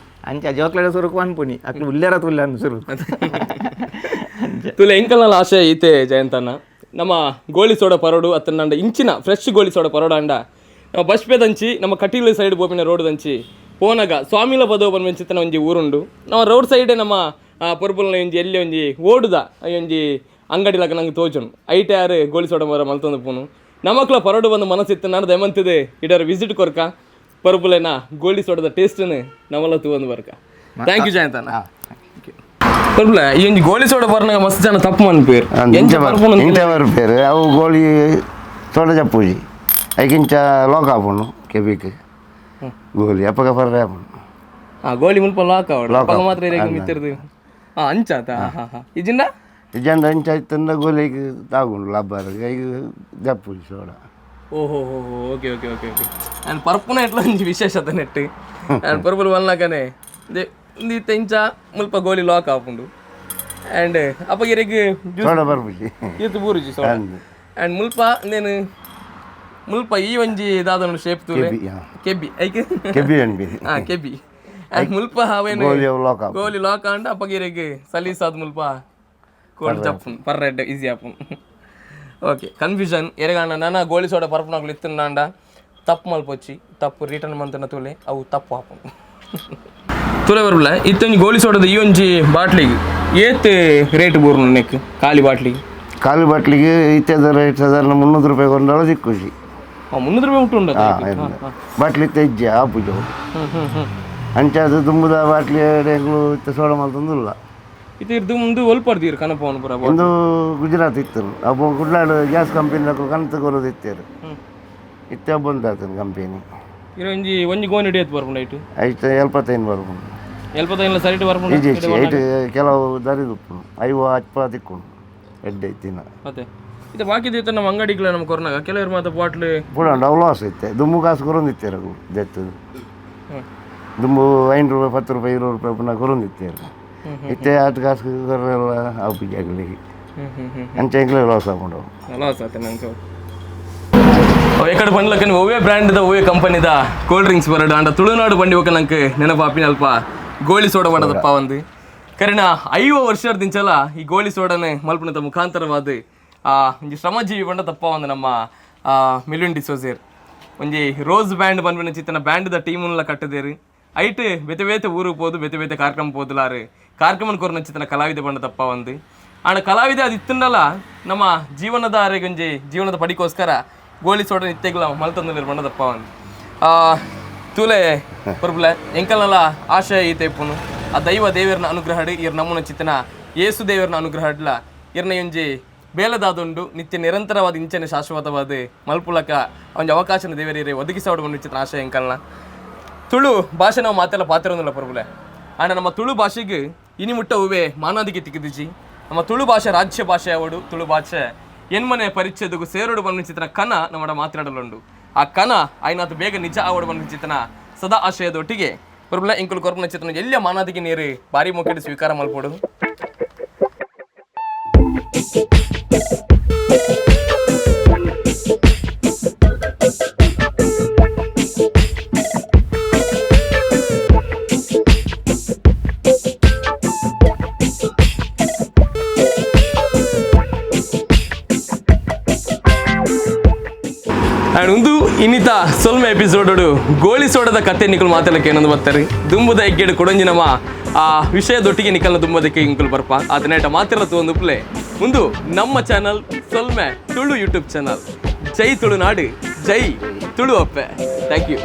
ಅಂಚ ಜೋಕ್ಲೆಡ ಸುರುಕು ಅನ್ಪುನಿ ಅಕ್ಲು ಉಲ್ಲೇರ ತುಲ್ಲೆ ಅನ್ನು ಸುರು ತುಲೆ ಎಂಕಲ್ನಲ್ಲಿ ಆಶೆ ಐತೆ ಜಯಂತನ ನಮ್ಮ ಗೋಲಿ ಸೋಡ ಪರೋಡು ಅತ್ತಂಡ ಇಂಚಿನ ಫ್ರೆಶ್ ಗೋಲಿ ಸೋಡ ಪರೋಡ ಅಂಡ ನಮ್ಮ ಬಸ್ಪೇದಂಚಿ ನಮ್ಮ ಕಟೀಲು ಸೈಡ್ ಬೋಪಿನ ರೋಡ್ದಂಚಿ ಪೋನಾಗ ಸ್ವಾಮಿಲ ಪದೋ ಬಂಚಿತ್ತನ ಒಂಜಿ ಊರುಂಡು ನಮ್ಮ ರೋಡ್ ಸೈಡೆ ನಮ್ಮ ಪೊರ್ಪುಲ್ನ ಒಂಜಿ ಎಲ್ಲಿ ಒಂಜಿ ಓಡುದ ಒಂಜಿ ಅಂಗಡಿಲಾಗ ನಂಗೆ ತೋಜುಂಡು ಐಟೆ ಯಾರು ಗೋಲಿ ಸೋಡ ಮರ ಮಲ್ತೊಂದು ಪೋನು ನಮಕ್ಲ ಪರೋಡು ಬಂದು ಮನಸ್ಸಿತ್ತು ನಾನು ದಯಮಂತಿದೆ ಇಡರ ವಿಸಿಟ್ ಕೊರ್ಕ ಪರ್ಪುಲೇನ ಗೋಲಿ ಸೋಡದ ಟೇಸ್ಟ್ನು ನಮ್ಮಲ್ಲ ತಗೊಂಡು ಬರ್ಕ ಥ್ಯಾಂಕ್ ಯು ಜಯಂತನ ಪರ್ಪುಲೆ ಈ ಒಂಜಿ ಗೋಲಿ ಸೋಡ ಬರ್ನಾಗ ಮಸ್ತ್ ಜನ ತಪ್ಪು ಅನ್ಪೇರು ಬರ್ಪೇರು ಅವು ಗೋಲಿ ಸೋಡ ಜಪ್ಪುಜಿ ಐಕಿಂಚ ಲೋಕ ಆಪುಂಡು ಕೆಬಿಕ್ ಗೋಲಿ ಅಪ್ಪಗ ಬರ್ರೆ ಆಪುಂಡು ಗೋಲಿ ಮುಲ್ಪ ಲಾಕ್ ಆವಡು ಮಾತ್ರ ಇರೆಗೆ ಮಿತ್ತಿರ್ದು ಅಂಚಾತ ಇಜಿಂದ ಇಜಂಡ ಅಂಚ ಆಯ್ತಂದ ಗೋಲಿಗೆ ತಾಗುಂಡು ಲಬ್ಬರ್ ಈಗ ಜಪ್ಪುಜಿ ಸೋಡ ಓಹೋ okay okay okay okay and ಪರ್ಪುನ ಎಟ್ಲ ಒಂಜಿ ವಿಶೇಷತೆ ನೆಟ್ಟು ಆ್ಯಂಡ್ ಪರ್ಪುಲ್ ವಲ್ನಾಕನೆ ಒಂದು ಇಂಚ ಮುಲ್ಪ ಗೋಲಿ ಲಾಕ್ ಆಪುಂಡು ಆ್ಯಂಡ್ ಅಪ್ಪ ಇರೆಗೆ ಸೋಡ ಬರ್ಪುಜಿ ಇದು ಬೂರುಜಿ ಸೋಡ ಆ್ಯಂಡ್ ಮುಲ್ಪ నేను ಮುಲ್ಪ ಈ ಒಂಜಿ ದಾದ ಶೇಪ್ ತೂಲೆ ಕೆಬ್ಬಿ ಐಕೆ ಕೆಬಿ ಅನ್ಬಿ ಕೆಬ್ಬಿ ಆ್ಯಂಡ್ ಮುಲ್ಪ ಅವೇನು ಗೋಲಿ ಲಾಕ್ ಆಂಡ ಅಪ್ಪಗಿರೆಗೆ ಸಲೀಸಾದ ಮುಲ್ಪ ಕೋಲ್ ಚಪ್ಪು ಪರ್ರೆಡ್ ಈಸಿ ಆಪುನ್ ಓಕೆ ಕನ್ಫ್ಯೂಷನ್ ಎರೆಗಾಂಡ ನಾನು ಗೋಲಿ ಸೋಡ ಪರ್ಪುನಾಗ್ಲು ಇತ್ತುಂಡ ತಪ್ಪು ಮಲ್ಪೊಚ್ಚಿ ತಪ್ಪು ರಿಟರ್ನ್ ಮಂತನ ತುಲೆ ಅವು ತಪ್ಪು ಆಪುನ್ ತುಲೆ ಬರ್ಬಲ ಇತ್ತೊಂಜಿ ಗೋಲಿ ಸೋಡದ ಈ ಒಂಜಿ ಬಾಟ್ಲಿಗೆ ಏತ್ ರೇಟ್ ಬೂರ್ನು ನೆಕ್ ಖಾಲಿ ಬಾಟ್ಲಿಗೆ ಇತ್ತೆದ ರೇಟ್ ಸಾಧಾರಣ 300 ರೂಪಾಯಿ ಕೊಂಡಾಳು ದಿಕ್ಕುಜಿ 300 ರೂಪಾಯಿ ಉಂಟು ಬಾಟ್ಲಿ ತೆಜ್ಜೆ ಆ ಪೂಜೆ ಅಂಚ ಅದು ತುಂಬುದ ಬಾಟ್ಲಿ ಎಂಗ್ಳು ಇತ್ತ ಸೋಡ ಮಲ್ತಂದಿಲ್ಲ ಇದು ಮುಂದೆ ಒಲ್ಪಡ್ತೀರಿ ಕನಪವನು ಪುರ ಒಂದು ಗುಜರಾತ್ ಇತ್ತು ಅಬ್ಬ ಗುಡ್ಲಾಡು ಗ್ಯಾಸ್ ಕಂಪನಿ ಕನತು ಕೊರೋದು ಇತ್ತೇರು ಇತ್ತೆ ಬಂದಾತನು ಕಂಪನಿ ಒಂಜಿ ಗೋನ್ ಹಿಡಿಯತ್ ಬರ್ಕೊಂಡು ಐಟು ಐತೆ 75 ಬರ್ಕೊಂಡು 75 ಸರಿಟ್ ಬರ್ಕೊಂಡು ಐಟು ಕೆಲವು ದರಿದುಪ್ಪು 50 ತಿಕ್ಕೊಂಡು ಎಡ್ಡೆ ಐತಿನ ಮತ್ತೆ ಇದು ಬಾಕಿದಿತ್ತು ನಮ್ಮ ಅಂಗಡಿಗಳ ನಮ್ಮ ಕೊರೋನಾಗ ಕೆಲವರು ಮಾತ್ರ ಬಾಟ್ಲು ಪುಡಂಡು ಅವು ಲಾಸ್ ಐತೆ ದುಮ್ಮು ಕಾಸು ಕೊರೊಂದಿತ್ತೇರು ಜೆತ್ತದು ದುಮ್ಮು 5 ರೂಪಾಯಿ 10 ರೂಪಾಯಿ 20 ರೂಪಾಯಿ ಪುನಃ ಕೊರೊಂದಿತ್ತೇರು ಇತ್ತೆ ಆತು ಕಾಸು ಕೊರೆಲ್ಲ ಅವು ಪಿಜ್ಜಾಗಳಿಗೆ ಅಂಚೆ ಎಂಗ್ಲೇ ಲಾಸ್ ಆಗ್ಕೊಂಡು ಲಾಸ್ ಆಯ್ತು ನಂಗೆ ಎಕಡೆ ಪಂಡ್ಲಕ್ಕನೆ ಒವೇ ಬ್ರ್ಯಾಂಡ್ದ ಒವೇ ಕಂಪನಿದ ಕೋಲ್ಡ್ ಡ್ರಿಂಕ್ಸ್ ಬರಡು ಅಂಡ ತುಳುನಾಡು ಬಂಡಿ ಹೋಗ ನಂಗೆ ನೆನಪಾಪಿನ ಅಲ್ಪ ಗೋಲಿ ಸೋಡ ಮಾಡದಪ್ಪ ಒಂದು ಕರೆನ 5 ವರ್ಷದಿಂಚಲ ಈ ಗೋಲಿ ಸೋಡನೆ ಮಲ್ಪನದ ಮುಖಾಂತರವಾದ ಒಂಜಿ ಶ್ರಮಜೀವಿ ಬಂಡ ತಪ್ಪ ಒಂದು ನಮ್ಮ ಮಿಲಿಯನ್ ಡಿಸೋಸೇರ್ ಒಂಜಿ ರೋಸ್ ಬ್ಯಾಂಡ್ ಬಂದ್ಬಿನ ಚಿತ್ತನ ಬ್ಯಾಂಡ್ದ ಟೀಮ್ನೆಲ್ಲ ಕಟ್ಟದೇರು ಐಟ್ ಬೇತೆ ಬೇತೆ ಊರಿಗೆ ಹೋದು ಬೇತೆ ಬೇತೆ ಕಾರ್ಯಕ್ರಮ ಹೋದಲಾರು ಕಾರ್ಯಕ್ರಮ ಕೊರನ ಚಿತ್ತನ ಕಲಾವಿದ ಬಂಡ ತಪ್ಪ ಒಂದು ಆಣ ಕಲಾವಿದ ಅದು ಇತ್ತನ್ನಲ್ಲ ನಮ್ಮ ಜೀವನದ ಆರೆಗೊಂಜಿ ಜೀವನದ ಪಡಿಗೋಸ್ಕರ ಗೋಲಿ ಸೋಡ ನಿತ್ಯಗಳ ಮಲ್ತಂದಲ್ಲಿ ಬಣ್ಣದಪ್ಪ ಒಂದು ತೂಲೆ ಪರ್ಬುಲ ಎಂಕಲ್ನಲ್ಲ ಆಶಯ ಈತೆ ಇಪ್ಪುನು ಆ ದೈವ ದೇವರನ ಅನುಗ್ರಹಡ್ ಇರ್ ನಮ್ಮನ ಚಿತ್ತನ ಏಸು ದೇವರನ ಅನುಗ್ರಹಡ್ಲ ಇರ್ನ ಒಂಜಿ ಬೇಲದಾದುಂಡು ನಿತ್ಯ ನಿರಂತರವಾದ ಇಂಚನೆ ಶಾಶ್ವತವಾದ ಮಲ್ಪುಲಕ ಒಂಜಿ ಅವಕಾಶನ ದೇವರಿಗೆ ಒದಗಿಸೋಡು ಬಂದು ಚಿತ್ರ ಆಶಯ ಎಂಕಲ್ನ ತುಳು ಭಾಷೆ ನಾವು ಮಾತೆಲ್ಲ ಪಾತಿರೋದಿಲ್ಲ ಪರ್ಬುಲೆ ಆಣ ನಮ್ಮ ತುಳು ಭಾಷೆಗೆ ಇನಿ ಮುಟ್ಟ ಹೂವೆ ಮಾನಾದಿಗೆ ತಿಕ್ಕಿದಿಜಿ ನಮ್ಮ ತುಳು ಭಾಷೆ ರಾಜ್ಯ ಭಾಷೆ ಅವಡು ತುಳು ಭಾಷೆ ಎನ್ಮನೆ ಪರಿಚಯದಗೂ ಸೇರೋಡು ಬಂದ ಚಿತ್ರ ಕನ ನಮ್ಮ ಮಾತಾಡಲುಂಡು ಆ ಕನ ಆಯ್ನಾತು ಬೇಗ ನಿಜ ಆವಡು ಬಂದ ಚಿತ್ರನ ಸದಾ ಆಶಯದೊಟ್ಟಿಗೆ ಪರ್ಬುಲ ಇಂಕುಲು ಕೊರ್ಪನ ಚಿತ್ರನ ಎಲ್ಲ ಮಾನಾದಿಗೆ ನೀರು ಬಾರಿ ಮೊಕ್ಕಿಟ್ಟು ಸ್ವೀಕಾರ ಮಲ್ಪೋಡು ಆ್ಯಂಡ್ ಒಂದು ಇನ್ನಿತ ಸೊಲ್ಮೆ ಎಪಿಸೋಡು ಗೋಳಿ ಸೋಡದ ಕತೆ ನಿಕಲು ಮಾತಾಡಕ್ಕೆ ಏನೊಂದು ಬರ್ತಾರೆ ದುಂಬುದ ಎಗ್ಗೆಡು ಕೊಡಂಜಿನವ ಆ ವಿಷಯದೊಟ್ಟಿಗೆ ನಿಕಲ್ನ ದುಂಬದಕ್ಕೆ ಇಂಕುಲು ಬರ್ಪ ಅದನ್ನೇಟ ಮಾತಿರತ್ತು ಒಂದು ಪ್ಲೇ ಮುಂದು ನಮ್ಮ ಚಾನಲ್ ಸೊಲ್ಮೆ ತುಳು ಯೂಟ್ಯೂಬ್ ಚಾನಲ್ ಜೈ ತುಳುನಾಡು ಜೈ ತುಳು ಅಪ್ಪೆ ಥ್ಯಾಂಕ್ ಯು.